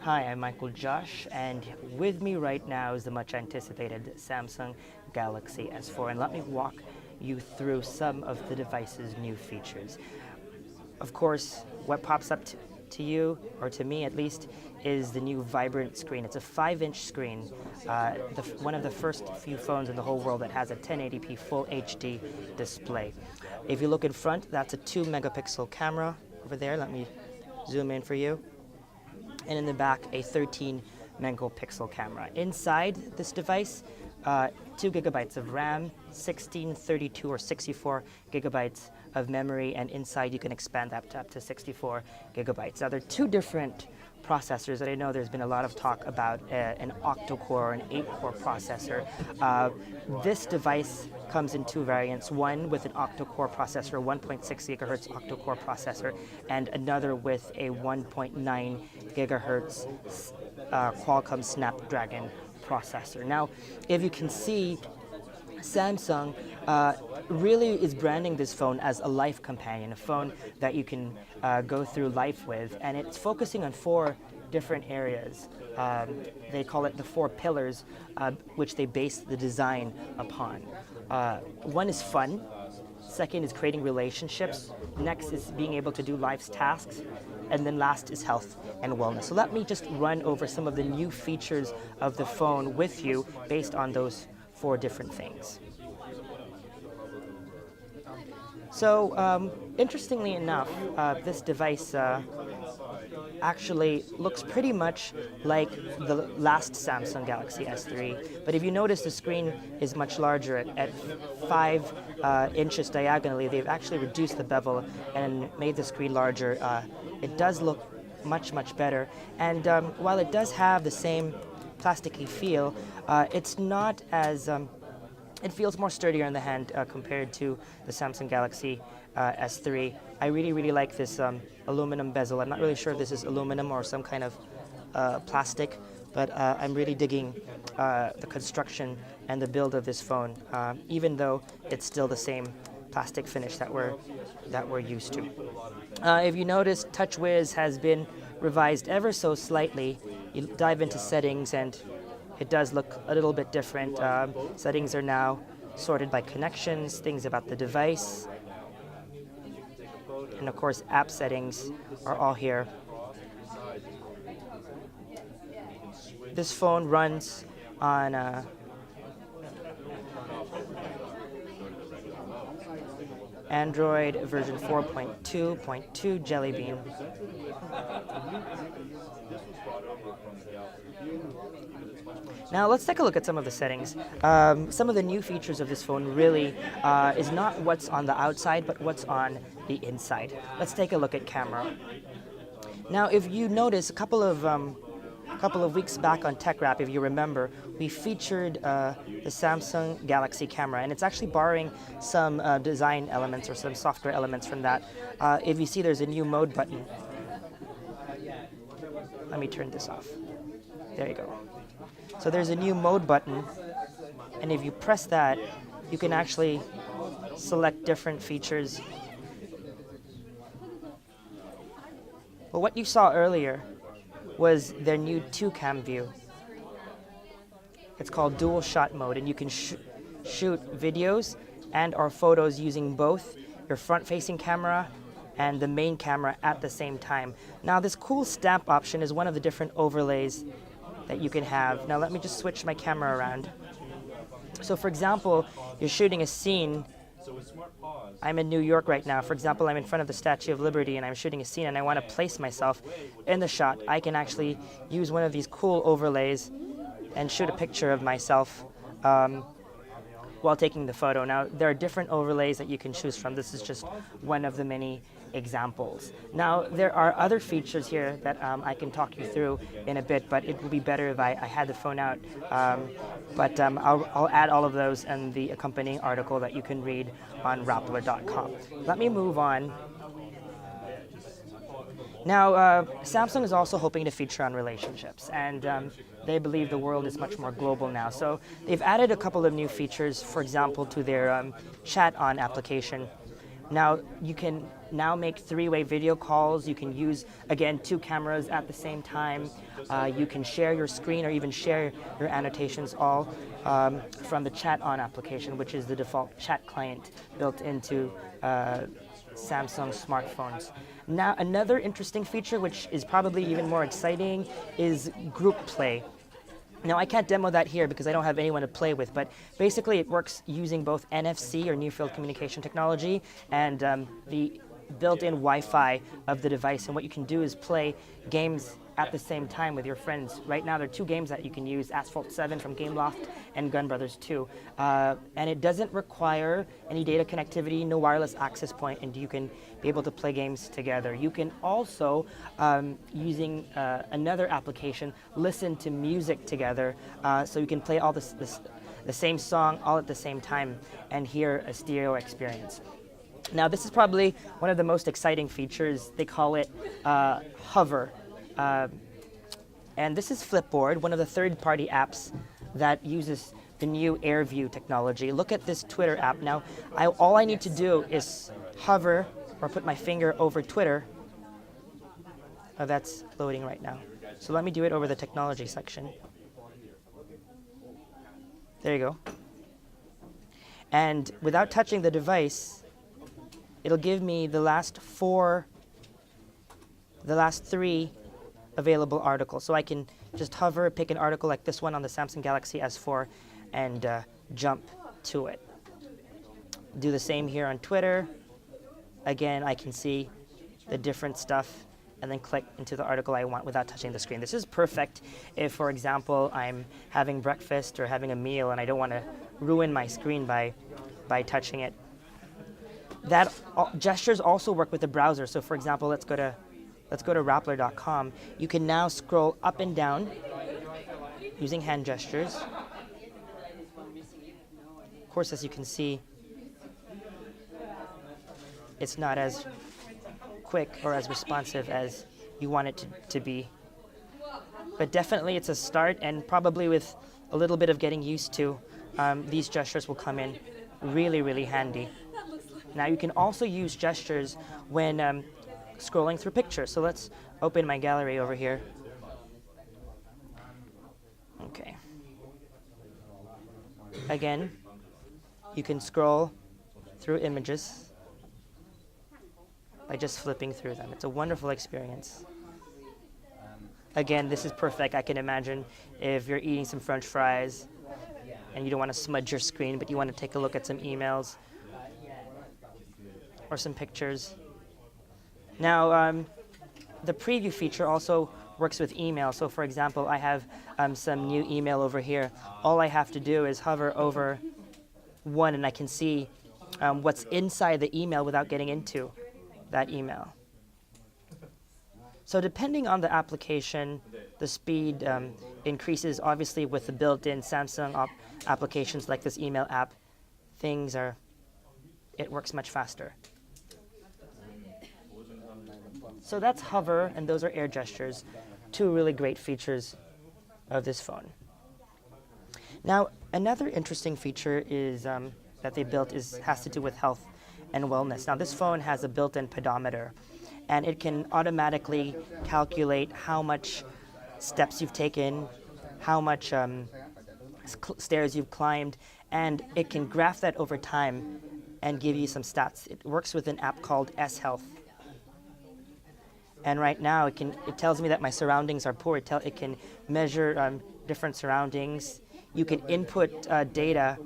Hi, I'm Michael Josh, and with me right now is the much anticipated Samsung Galaxy S4. And let me walk you through some of the device's new features. Of course, what pops up to you, or to me at least, is the new vibrant screen. It's a 5-inch screen, one of the first few phones in the whole world that has a 1080p full HD display. If you look in front, that's a 2 megapixel camera over there. Let me zoom in for you. And in the back, a 13 megapixel camera. Inside this device, 2 gigabytes of RAM, 16, 32, or 64 gigabytes of memory, and inside you can expand that up to 64 gigabytes. Now, there are two different processors that I know there's been a lot of talk about, an octa-core and 8-core processor. This device comes in two variants, one with an octa-core processor, 1.6 gigahertz octa-core processor, and another with a 1.9 gigahertz Qualcomm Snapdragon processor. Now, if you can see, Samsung really is branding this phone as a life companion, a phone that you can go through life with, and it's focusing on four different areas. They call it the four pillars, which they base the design upon. One is fun, second is creating relationships, next is being able to do life's tasks, and then last is health and wellness. So let me just run over some of the new features of the phone with you based on those four different things. So interestingly enough, this device actually looks pretty much like the last Samsung Galaxy S3. But if you notice, the screen is much larger at 5 inches diagonally. They've actually reduced the bevel and made the screen larger. It does look much, much better. And while it does have the same plasticky feel, it's not as it feels more sturdier in the hand compared to the Samsung Galaxy S3. I really, really like this aluminum bezel. I'm not really sure if this is aluminum or some kind of plastic, but I'm really digging the construction and the build of this phone, even though it's still the same plastic finish that we're used to. If you notice, TouchWiz has been revised ever so slightly. You dive into settings and it does look a little bit different. Settings are now sorted by connections, things about the device, and of course app settings are all here. This phone runs on Android version 4.2.2 Jelly Bean. Now let's take a look at some of the settings. Some of the new features of this phone really is not what's on the outside, but what's on the inside. Let's take a look at camera. Now, if you notice, a couple of weeks back on TechWrap, if you remember, we featured the Samsung Galaxy camera, and it's actually borrowing some design elements or some software elements from that. If you see, there's a new mode button. Let me turn this off. There you go. So there's a new mode button, and if you press that, you can actually select different features. But what you saw earlier was their new 2-cam view. It's called dual shot mode, and you can shoot videos and or photos using both your front-facing camera and the main camera at the same time. Now, this cool stamp option is one of the different overlays that you can have. Now, let me just switch my camera around. So, for example, you're shooting a scene. I'm in New York right now. For example, I'm in front of the Statue of Liberty and I'm shooting a scene and I want to place myself in the shot. I can actually use one of these cool overlays and shoot a picture of myself while taking the photo. Now, there are different overlays that you can choose from. This is just one of the many examples. Now, there are other features here that I can talk you through in a bit, but it would be better if I had the phone out. I'll add all of those in the accompanying article that you can read on Rappler.com. Let me move on. Now, Samsung is also hoping to feature on relationships, and they believe the world is much more global now. So they've added a couple of new features, for example, to their Chat On application. Now you can now make three-way video calls. You can use, again, two cameras at the same time. You can share your screen or even share your annotations all from the Chat On application, which is the default chat client built into Samsung smartphones. Now, another interesting feature, which is probably even more exciting, is group play. Now, I can't demo that here because I don't have anyone to play with, but basically it works using both NFC or near field communication technology and the built-in Wi-Fi of the device. And what you can do is play games at the same time with your friends. Right now, there are two games that you can use, Asphalt 7 from Gameloft and Gun Brothers 2. And it doesn't require any data connectivity, no wireless access point, and you can be able to play games together. You can also, using another application, listen to music together, so you can play all the same song all at the same time and hear a stereo experience. Now, this is probably one of the most exciting features. They call it Hover. And this is Flipboard, one of the third-party apps that uses the new AirView technology. Look at this Twitter app. Now, all I need to do is hover or put my finger over Twitter. Oh, that's loading right now. So let me do it over the technology section. There you go. And without touching the device, it'll give me the last three available articles. So I can just hover, pick an article like this one on the Samsung Galaxy S4 and jump to it. Do the same here on Twitter. Again, I can see the different stuff and then click into the article I want without touching the screen. This is perfect if, for example, I'm having breakfast or having a meal and I don't want to ruin my screen by touching it. Gestures also work with the browser. So for example, let's go to Rappler.com. You can now scroll up and down using hand gestures. Of course, as you can see, it's not as quick or as responsive as you want it to be. But definitely it's a start, and probably with a little bit of getting used to, these gestures will come in really, really handy. Now you can also use gestures when scrolling through pictures. So let's open my gallery over here. Okay. Again, you can scroll through images by just flipping through them. It's a wonderful experience. Again, this is perfect. I can imagine if you're eating some French fries and you don't want to smudge your screen, but you want to take a look at some emails or some pictures. Now, the preview feature also works with email. So for example, I have some new email over here. All I have to do is hover over one and I can see what's inside the email without getting into that email. So depending on the application, the speed increases. Obviously with the built-in Samsung applications like this email app, it works much faster. So that's Hover, and those are air gestures, two really great features of this phone. Now, another interesting feature is that they built has to do with health and wellness. Now, this phone has a built-in pedometer, and it can automatically calculate how much steps you've taken, how much stairs you've climbed, and it can graph that over time and give you some stats. It works with an app called S Health. And right now, it tells me that my surroundings are poor. It can measure different surroundings. You can input data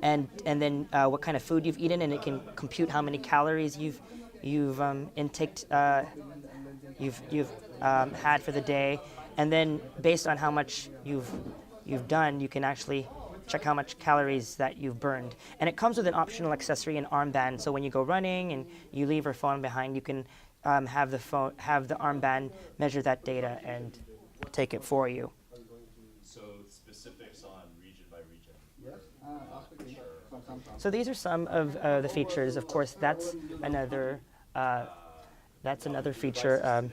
and then what kind of food you've eaten, and it can compute how many calories you've had for the day. And then based on how much you've done, you can actually check how much calories that you've burned. And it comes with an optional accessory, an armband. So when you go running and you leave your phone behind, you can have the armband measure that data and take it for you. So specifics on region by region. So these are some of the features. Of course, that's another feature.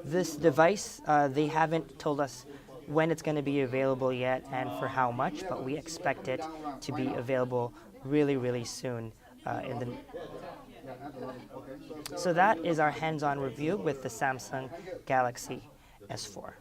This device, they haven't told us when it's going to be available yet and for how much, but we expect it to be available really, really soon. in the. So that is our hands-on review with the Samsung Galaxy S4.